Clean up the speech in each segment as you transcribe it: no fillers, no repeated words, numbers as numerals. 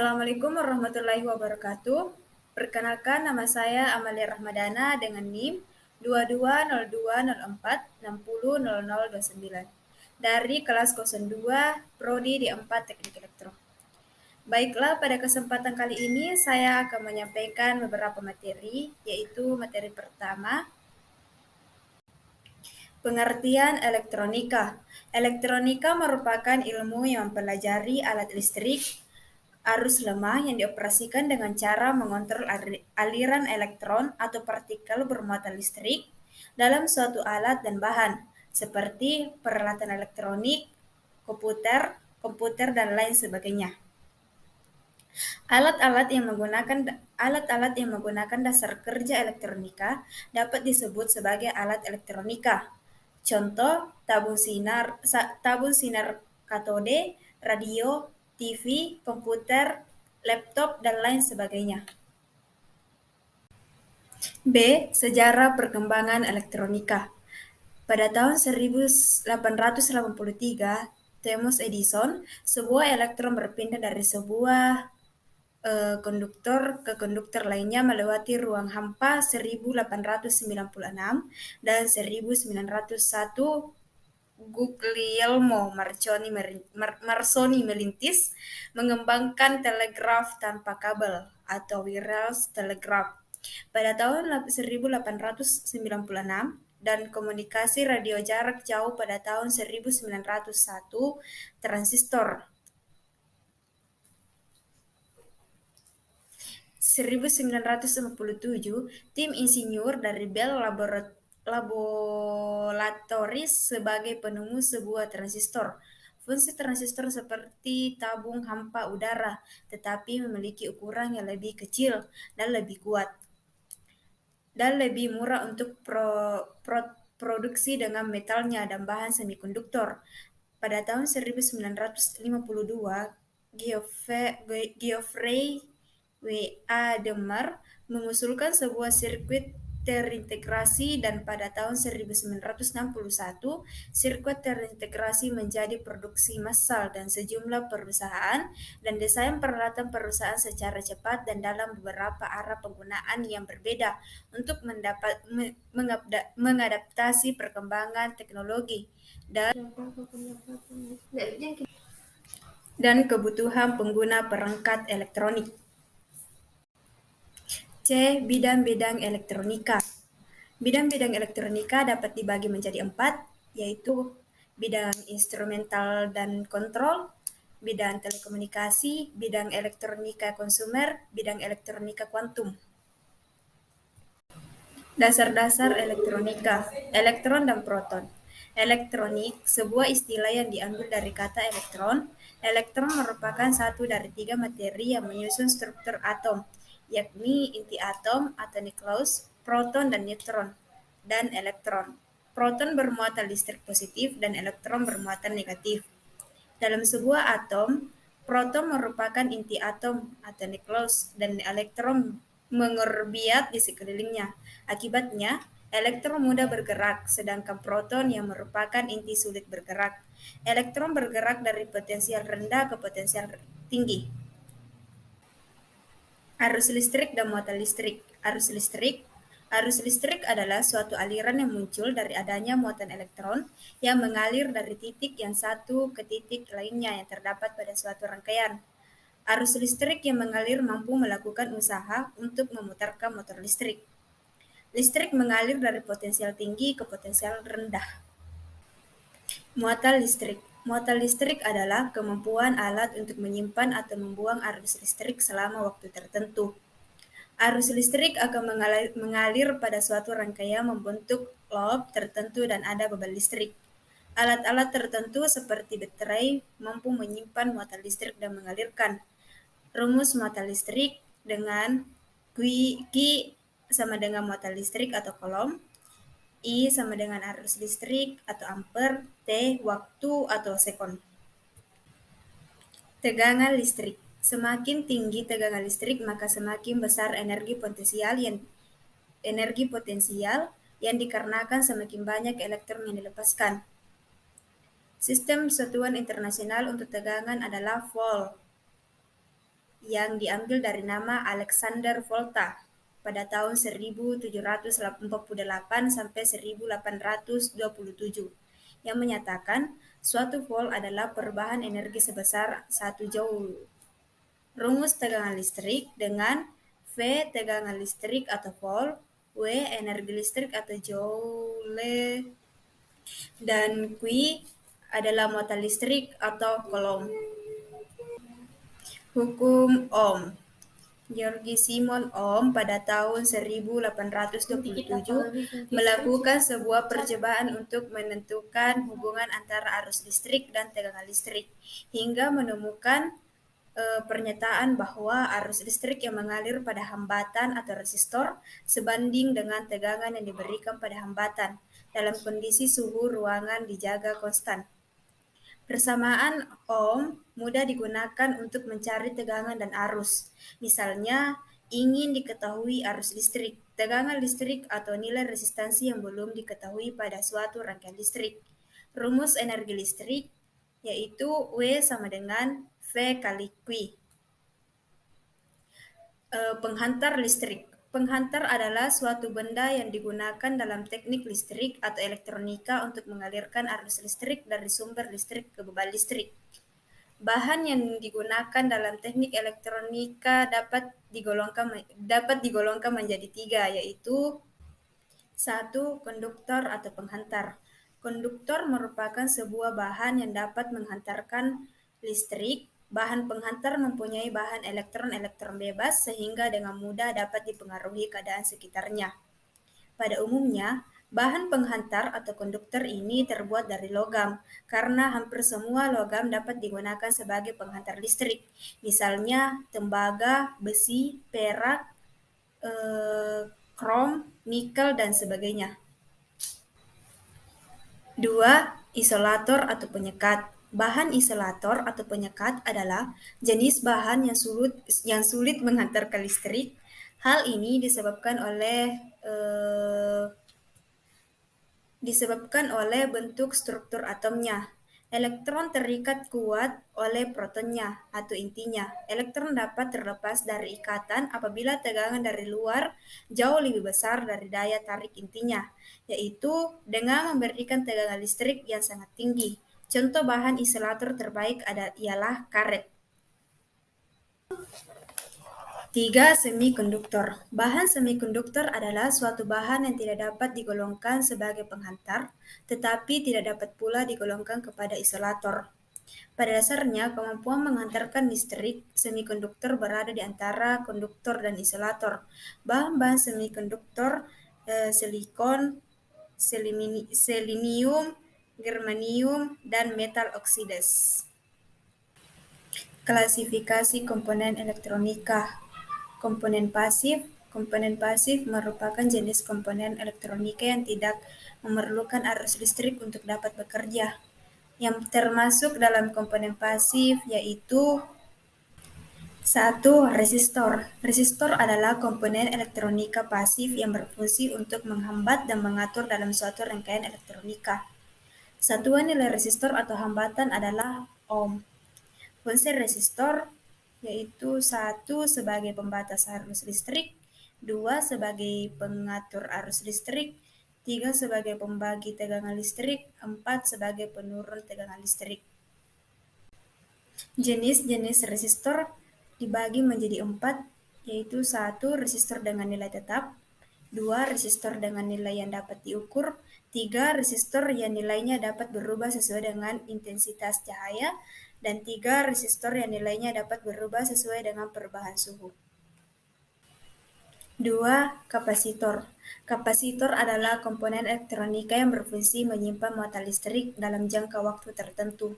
Assalamualaikum warahmatullahi wabarakatuh. Perkenalkan, nama saya Amalia Rahmadana dengan NIM 220204600029 dari kelas 02 Prodi di 4 Teknik Elektro. Baiklah, pada kesempatan kali ini saya akan menyampaikan beberapa materi, yaitu materi pertama, pengertian elektronika. Elektronika merupakan ilmu yang mempelajari alat listrik, arus lemah yang dioperasikan dengan cara mengontrol aliran elektron atau partikel bermuatan listrik dalam suatu alat dan bahan, seperti peralatan elektronik, komputer, dan lain sebagainya. Alat-alat yang menggunakan dasar kerja elektronika dapat disebut sebagai alat elektronika. Contoh, tabung sinar katode, radio, TV, komputer, laptop, dan lain sebagainya. B. Sejarah perkembangan elektronika. Pada tahun 1883, Thomas Edison, sebuah elektron berpindah dari sebuah konduktor ke konduktor lainnya melewati ruang hampa 1896 dan 1901. Guglielmo Marconi merintis mengembangkan telegraf tanpa kabel atau wireless telegraph pada tahun 1896 dan komunikasi radio jarak jauh pada tahun 1901. Transistor 1957, tim insinyur dari Bell Laboratories sebagai penemu sebuah transistor. Fungsi transistor seperti tabung hampa udara, tetapi memiliki ukuran yang lebih kecil dan lebih kuat, dan lebih murah untuk produksi dengan metalnya dan bahan semikonduktor. Pada tahun 1952, Geoffrey W. Adler mengusulkan sebuah sirkuit terintegrasi dan pada tahun 1961 sirkuit terintegrasi menjadi produksi massal dan sejumlah perusahaan dan desain peralatan perusahaan secara cepat dan dalam beberapa arah penggunaan yang berbeda untuk mengadaptasi perkembangan teknologi dan kebutuhan pengguna perangkat elektronik. C. Bidang-bidang elektronika. Bidang-bidang elektronika dapat dibagi menjadi 4, yaitu bidang instrumental dan kontrol, bidang telekomunikasi, bidang elektronika konsumer, bidang elektronika kuantum. Dasar-dasar elektronika, elektron dan proton. Elektronik, sebuah istilah yang diambil dari kata elektron. Elektron merupakan satu dari 3 materi yang menyusun struktur atom, yakni inti atom atau nukleus, proton dan neutron, dan elektron. Proton bermuatan listrik positif dan elektron bermuatan negatif. Dalam sebuah atom, proton merupakan inti atom atau nukleus dan elektron mengorbiat di sekelilingnya. Akibatnya, elektron mudah bergerak, sedangkan proton yang merupakan inti sulit bergerak. Elektron bergerak dari potensial rendah ke potensial tinggi. Arus listrik dan muatan listrik. Arus listrik adalah suatu aliran yang muncul dari adanya muatan elektron yang mengalir dari titik yang satu ke titik lainnya yang terdapat pada suatu rangkaian. Arus listrik yang mengalir mampu melakukan usaha untuk memutarkan motor listrik. Listrik mengalir dari potensial tinggi ke potensial rendah. Muatan listrik. Muatan listrik adalah kemampuan alat untuk menyimpan atau membuang arus listrik selama waktu tertentu. Arus listrik akan mengalir pada suatu rangkaian membentuk loop tertentu dan ada beban listrik. Alat-alat tertentu seperti baterai mampu menyimpan muatan listrik dan mengalirkan. Rumus muatan listrik dengan Q sama dengan muatan listrik atau kolom, I sama dengan arus listrik atau ampere, T waktu atau sekon. Tegangan listrik. Semakin tinggi tegangan listrik, maka semakin besar energi potensial yang dikarenakan semakin banyak elektron yang dilepaskan. Sistem Satuan Internasional untuk Tegangan adalah Volt. yang diambil dari nama Alexander Volta pada tahun 1748 sampai 1827 yang menyatakan suatu volt adalah perubahan energi sebesar 1 joule. Rumus tegangan listrik dengan V tegangan listrik atau volt, W energi listrik atau joule, dan Q adalah muatan listrik atau coulomb. Hukum Ohm. Georgi Simon Ohm pada tahun 1827 melakukan sebuah percobaan untuk menentukan hubungan antara arus listrik dan tegangan listrik, hingga menemukan pernyataan bahwa arus listrik yang mengalir pada hambatan atau resistor sebanding dengan tegangan yang diberikan pada hambatan dalam kondisi suhu ruangan dijaga konstan. Persamaan Ohm mudah digunakan untuk mencari tegangan dan arus. Misalnya, ingin diketahui arus listrik, tegangan listrik, atau nilai resistansi yang belum diketahui pada suatu rangkaian listrik. Rumus energi listrik yaitu W sama dengan V kali Q. Penghantar listrik. Penghantar adalah suatu benda yang digunakan dalam teknik listrik atau elektronika untuk mengalirkan arus listrik dari sumber listrik ke beban listrik. Bahan yang digunakan dalam teknik elektronika dapat digolongkan menjadi 3, yaitu 1. Konduktor atau penghantar. Konduktor merupakan sebuah bahan yang dapat menghantarkan listrik. Bahan penghantar mempunyai bahan elektron-elektron bebas sehingga dengan mudah dapat dipengaruhi keadaan sekitarnya. Pada umumnya, bahan penghantar atau konduktor ini terbuat dari logam, karena hampir semua logam dapat digunakan sebagai penghantar listrik. Misalnya tembaga, besi, perak, krom, nikel, dan sebagainya. 2. Isolator atau penyekat. Bahan isolator atau penyekat adalah jenis bahan yang sulit menghantarkan listrik. Hal ini disebabkan oleh bentuk struktur atomnya. Elektron terikat kuat oleh protonnya atau intinya. Elektron dapat terlepas dari ikatan apabila tegangan dari luar jauh lebih besar dari daya tarik intinya, yaitu dengan memberikan tegangan listrik yang sangat tinggi. Contoh bahan isolator terbaik ialah karet. 3. Semikonduktor. Bahan semikonduktor adalah suatu bahan yang tidak dapat digolongkan sebagai penghantar, tetapi tidak dapat pula digolongkan kepada isolator. Pada dasarnya, kemampuan menghantarkan listrik semikonduktor berada di antara konduktor dan isolator. Bahan-bahan semikonduktor silikon, selenium, germanium, dan metal oksidas. Klasifikasi komponen elektronika. Komponen pasif. Komponen pasif merupakan jenis komponen elektronika yang tidak memerlukan arus listrik untuk dapat bekerja. Yang termasuk dalam komponen pasif yaitu 1. Resistor. Resistor adalah komponen elektronika pasif yang berfungsi untuk menghambat dan mengatur dalam suatu rangkaian elektronika. Satuan nilai resistor atau hambatan adalah ohm. Fungsi resistor yaitu 1. Sebagai pembatas arus listrik, 2. Sebagai pengatur arus listrik, 3. Sebagai pembagi tegangan listrik, 4. Sebagai penurun tegangan listrik. Jenis-jenis resistor dibagi menjadi 4, yaitu 1. Resistor dengan nilai tetap, 2. Resistor dengan nilai yang dapat diukur, 3. Resistor yang nilainya dapat berubah sesuai dengan intensitas cahaya, dan 3. Resistor yang nilainya dapat berubah sesuai dengan perubahan suhu. 2. Kapasitor. Kapasitor adalah komponen elektronika yang berfungsi menyimpan muatan listrik dalam jangka waktu tertentu.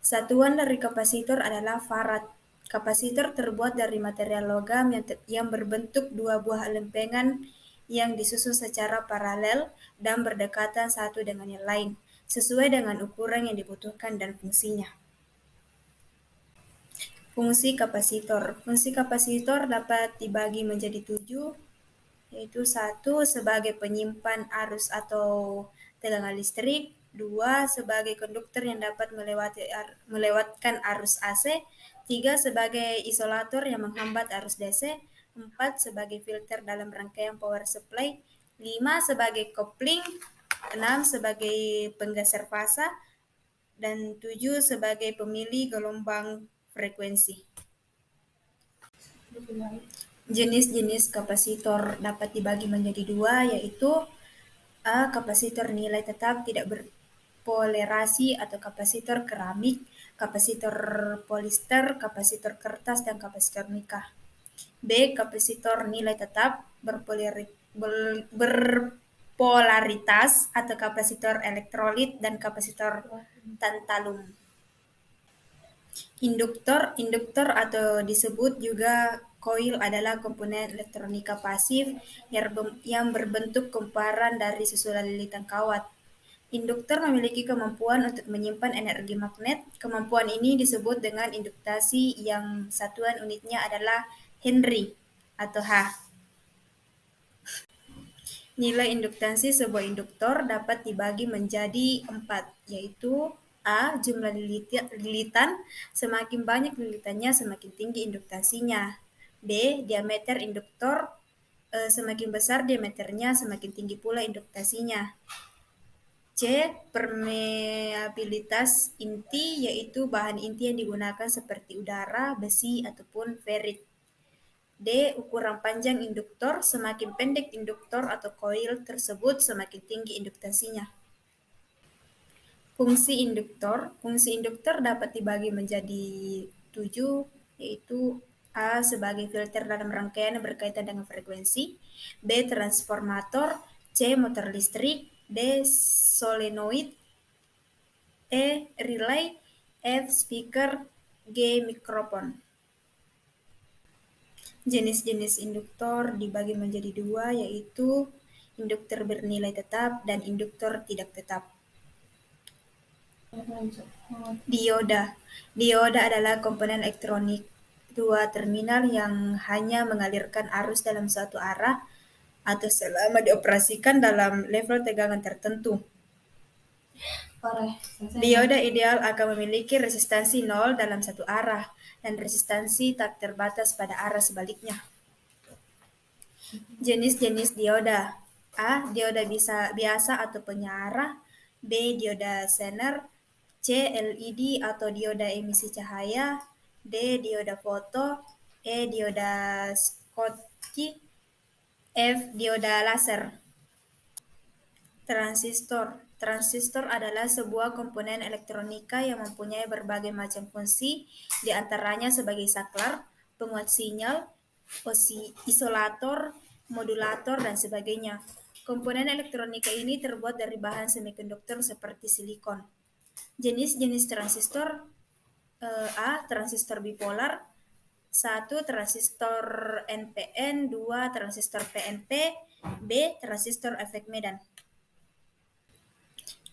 Satuan dari kapasitor adalah farad. Kapasitor terbuat dari material logam yang berbentuk dua buah lempengan yang disusun secara paralel dan berdekatan satu dengan yang lain, sesuai dengan ukuran yang dibutuhkan dan fungsinya. Fungsi kapasitor. Fungsi kapasitor dapat dibagi menjadi 7, yaitu 1. Sebagai penyimpan arus atau tegangan listrik, 2. Sebagai konduktor yang dapat melewatkan arus AC, 3 sebagai isolator yang menghambat arus DC, 4 sebagai filter dalam rangkaian power supply, 5 sebagai kopling, 6 sebagai penggeser fasa, dan 7 sebagai pemilih gelombang frekuensi. Jenis-jenis kapasitor dapat dibagi menjadi dua, yaitu A. Kapasitor nilai tetap tidak berpolerasi atau kapasitor keramik, kapasitor polister, kapasitor kertas, dan kapasitor nikah. B. Kapasitor nilai tetap berpolaritas atau kapasitor elektrolit dan kapasitor tantalum. Induktor atau disebut juga koil adalah komponen elektronika pasif yang berbentuk kumparan dari susunan lilitan kawat. Induktor memiliki kemampuan untuk menyimpan energi magnet. Kemampuan ini disebut dengan induktasi yang satuan unitnya adalah Henry atau H. Nilai induktasi sebuah induktor dapat dibagi menjadi 4, yaitu A. Jumlah lilitan, semakin banyak lilitannya semakin tinggi induktasinya. B. Diameter induktor, semakin besar diameternya semakin tinggi pula induktasinya. C. Permeabilitas inti, yaitu bahan inti yang digunakan seperti udara, besi, ataupun ferit. D. Ukuran panjang induktor, semakin pendek induktor atau koil tersebut semakin tinggi induktasinya. Fungsi induktor dapat dibagi menjadi 7, yaitu A. Sebagai filter dalam rangkaian yang berkaitan dengan frekuensi, B. Transformator, C. Motor listrik, D. Solenoid, E. Relay, F. Speaker, G. Mikrofon. Jenis-jenis induktor dibagi menjadi dua, yaitu induktor bernilai tetap dan induktor tidak tetap. Dioda adalah komponen elektronik dua terminal yang hanya mengalirkan arus dalam suatu arah atau selama dioperasikan dalam level tegangan tertentu. Dioda ideal akan memiliki resistansi 0 dalam satu arah dan resistansi tak terbatas pada arah sebaliknya. Jenis-jenis dioda. A. Dioda biasa atau penyiarah. B. Dioda Zener. C. LED atau dioda emisi cahaya. D. Dioda foto. E. Dioda Schottky. F. Dioda laser. Transistor adalah sebuah komponen elektronika yang mempunyai berbagai macam fungsi, di antaranya sebagai saklar, penguat sinyal, isolator, modulator, dan sebagainya. Komponen elektronika ini terbuat dari bahan semikonduktor seperti silikon. Jenis-jenis transistor: A. Transistor bipolar, 1. Transistor NPN, 2. Transistor PNP, B. Transistor efek Medan.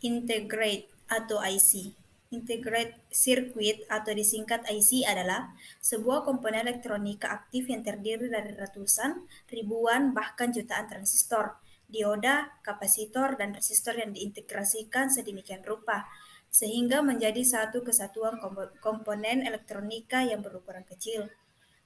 Integrate atau IC. Integrate Circuit atau disingkat IC adalah sebuah komponen elektronika aktif yang terdiri dari ratusan, ribuan, bahkan jutaan transistor, dioda, kapasitor, dan resistor yang diintegrasikan sedemikian rupa sehingga menjadi satu kesatuan komponen elektronika yang berukuran kecil.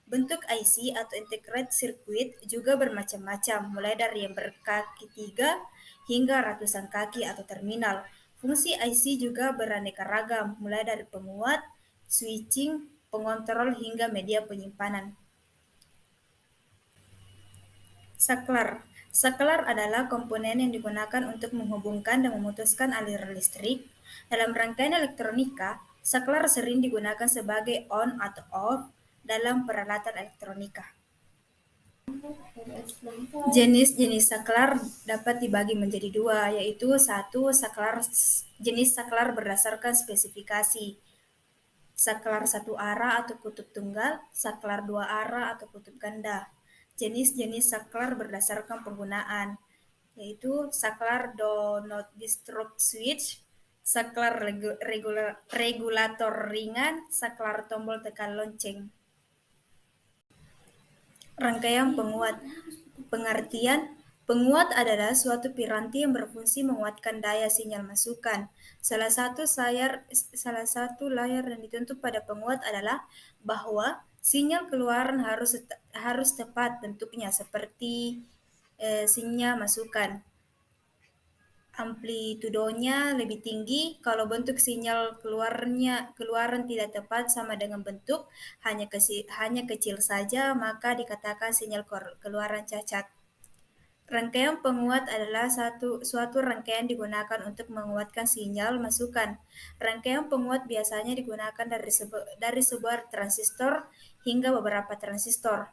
Bentuk IC atau integrated circuit juga bermacam-macam, mulai dari yang berkaki 3 hingga ratusan kaki atau terminal. Fungsi IC juga beraneka ragam, mulai dari penguat, switching, pengontrol, hingga media penyimpanan. Saklar. Saklar adalah komponen yang digunakan untuk menghubungkan dan memutuskan aliran listrik. Dalam rangkaian elektronika, saklar sering digunakan sebagai on atau off dalam peralatan elektronika. Jenis-jenis saklar dapat dibagi menjadi dua, yaitu 1. Jenis saklar berdasarkan spesifikasi. Saklar satu arah atau kutub tunggal, saklar dua arah atau kutub ganda. Jenis-jenis saklar berdasarkan penggunaan, yaitu saklar do not disturb switch, saklar regulator ringan, saklar tombol tekan lonceng. Rangkaian penguat. Pengertian: Penguat adalah suatu piranti yang berfungsi menguatkan daya sinyal masukan. Salah satu layar yang dituntut pada penguat adalah bahwa sinyal keluaran harus tepat bentuknya seperti sinyal masukan. Amplitudonya lebih tinggi kalau bentuk sinyal keluaran tidak tepat sama dengan bentuk hanya kecil saja, maka dikatakan sinyal keluaran cacat. Rangkaian penguat adalah suatu rangkaian digunakan untuk menguatkan sinyal masukan. Rangkaian penguat biasanya digunakan dari sebuah transistor hingga beberapa transistor.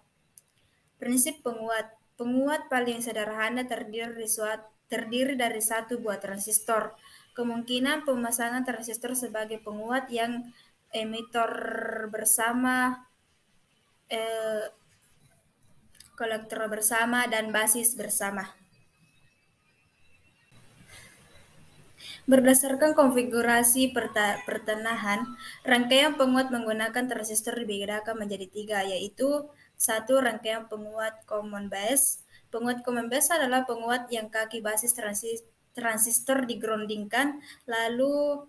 Prinsip penguat. Penguat paling sederhana terdiri dari satu buah transistor. Kemungkinan pemasangan transistor sebagai penguat yang emitor bersama, eh, kolektor bersama, dan basis bersama. Berdasarkan konfigurasi pertenahan, rangkaian penguat menggunakan transistor dibedakan menjadi tiga, yaitu satu, rangkaian penguat common base. Penguat common base adalah penguat yang kaki basis transistor digroundingkan, lalu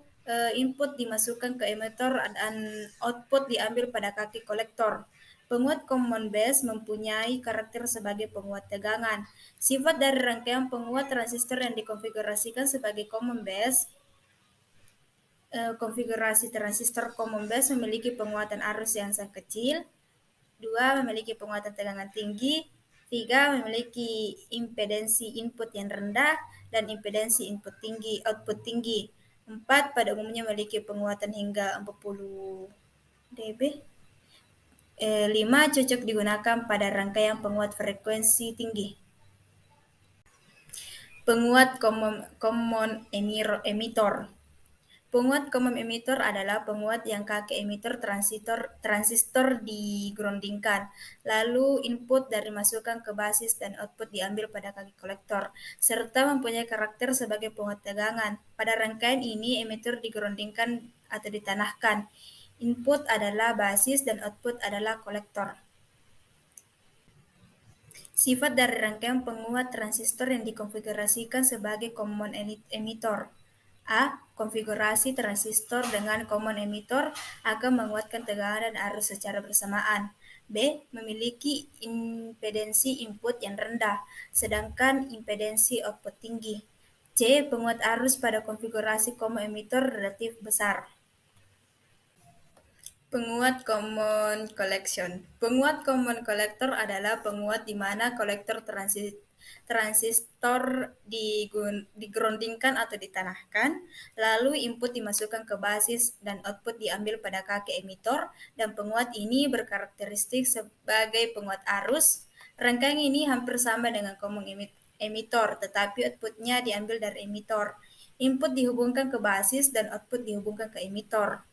input dimasukkan ke emitor dan output diambil pada kaki kolektor. Penguat common base mempunyai karakter sebagai penguat tegangan. Sifat dari rangkaian penguat transistor yang dikonfigurasikan sebagai common base, konfigurasi transistor common base memiliki penguatan arus yang sangat kecil, 2, memiliki penguatan tegangan tinggi, 3, memiliki impedensi input yang rendah dan impedensi output tinggi, 4, pada umumnya memiliki penguatan hingga 40 dB, 5, cocok digunakan pada rangkaian penguat frekuensi tinggi. Penguat common emitter. Penguat common emitter adalah penguat yang kaki emitter transistor digroundingkan, lalu input dari masukan ke basis dan output diambil pada kaki kolektor, serta mempunyai karakter sebagai penguat tegangan. Pada rangkaian ini, emitter digroundingkan atau ditanahkan. Input adalah basis dan output adalah kolektor. Sifat dari rangkaian penguat transistor yang dikonfigurasikan sebagai common emitter. A. Konfigurasi transistor dengan common emitter akan menguatkan tegangan dan arus secara bersamaan. B. Memiliki impedensi input yang rendah, sedangkan impedensi output tinggi. C. Penguat arus pada konfigurasi common emitter relatif besar. Penguat common collection. Penguat common collector adalah penguat di mana kolektor transistor digroundingkan atau ditanahkan, lalu input dimasukkan ke basis dan output diambil pada kaki emitor, dan penguat ini berkarakteristik sebagai penguat arus. Rangkaian ini hampir sama dengan common emitor, tetapi outputnya diambil dari emitor. Input dihubungkan ke basis dan output dihubungkan ke emitor.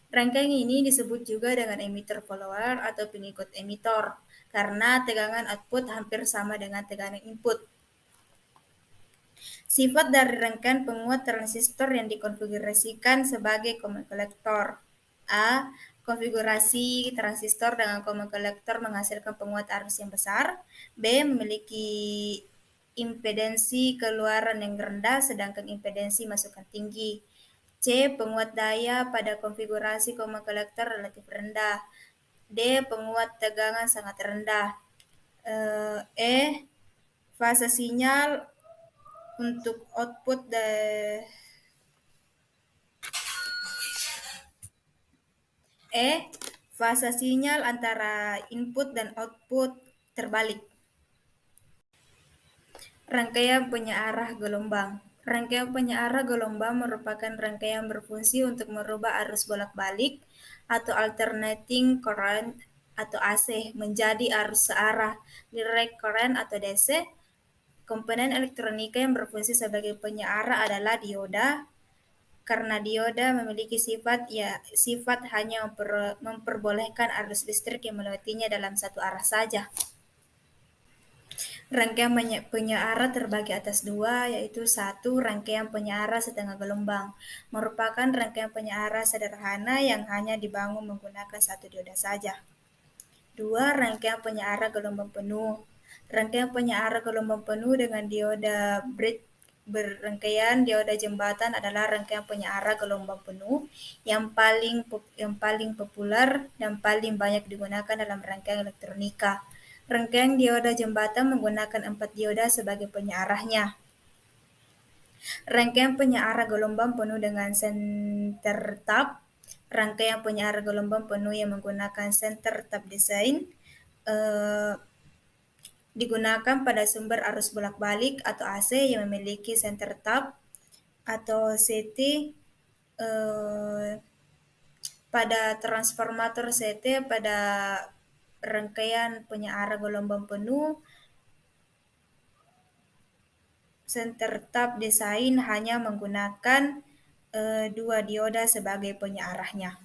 Rangkaian ini disebut juga dengan emitter follower atau pengikut emitor, karena tegangan output hampir sama dengan tegangan input. Sifat dari rangkaian penguat transistor yang dikonfigurasikan sebagai common collector. A. Konfigurasi transistor dengan common collector menghasilkan penguat arus yang besar. B. Memiliki impedensi keluaran yang rendah sedangkan impedensi masukan tinggi. C. Penguat daya pada konfigurasi common collector relatif rendah. D. Penguat tegangan sangat rendah. Fase sinyal untuk output fase sinyal antara input dan output terbalik. Rangkaian penyearah gelombang. Rangkaian penyearah gelombang merupakan rangkaian berfungsi untuk merubah arus bolak-balik atau alternating current atau AC menjadi arus searah, direct current atau DC. Komponen elektronika yang berfungsi sebagai penyearah adalah dioda, karena dioda memiliki sifat hanya memperbolehkan arus listrik yang melewatinya dalam satu arah saja. Rangkaian penyearah terbagi atas dua, yaitu satu, rangkaian penyearah setengah gelombang, merupakan rangkaian penyearah sederhana yang hanya dibangun menggunakan satu dioda saja. Dua, rangkaian penyearah gelombang penuh. Rangkaian penyeara gelombang penuh dengan dioda bridge berrangkaian dioda jembatan adalah rangkaian penyeara gelombang penuh yang paling populer dan paling banyak digunakan dalam rangkaian elektronika. Rangkaian dioda jembatan menggunakan 4 dioda sebagai penyearahnya. Rangkaian penyeara gelombang penuh dengan center tap. Rangkaian penyeara gelombang penuh yang menggunakan center tap design eh, digunakan pada sumber arus bolak-balik atau AC yang memiliki center tap atau CT pada transformator CT pada rangkaian penyeara gelombang penuh. Center tap desain hanya menggunakan 2 dioda sebagai penyearahnya.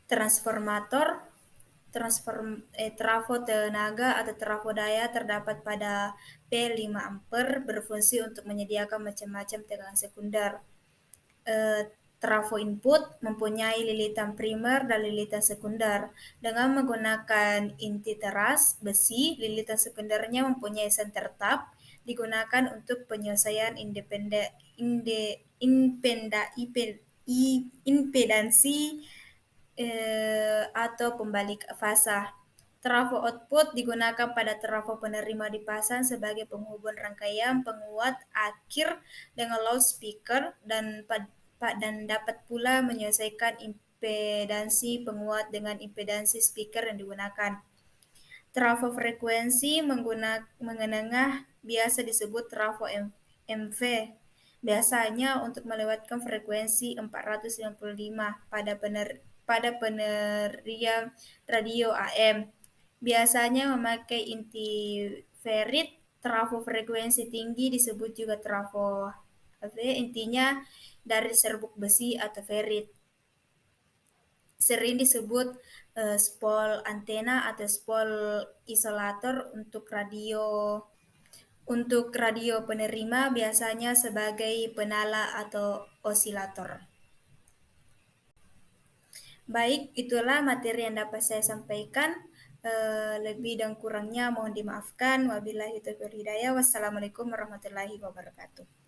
Transformator trafo tenaga atau trafo daya terdapat pada P5 ampere berfungsi untuk menyediakan macam-macam tegangan sekunder. Trafo input mempunyai lilitan primer dan lilitan sekunder. Dengan menggunakan inti teras besi, lilitan sekundernya mempunyai center tap, digunakan untuk penyelesaian impedansi atau pembalik fasa. Trafo output digunakan pada trafo penerima dipasang sebagai penghubung rangkaian penguat akhir dengan loudspeaker dan dapat pula menyelesaikan impedansi penguat dengan impedansi speaker yang digunakan. Trafo frekuensi menengah biasa disebut trafo MV. Biasanya untuk melewatkan frekuensi 455 pada penerian radio AM. Biasanya memakai inti ferit. Trafo frekuensi tinggi disebut juga trafo intinya dari serbuk besi atau ferit. Sering disebut spol antena atau spol isolator untuk radio penerima biasanya sebagai penala atau osilator. Baik, itulah materi yang dapat saya sampaikan. Lebih dan kurangnya mohon dimaafkan. Wabillahi taufiq wal hidayah. Wassalamualaikum warahmatullahi wabarakatuh.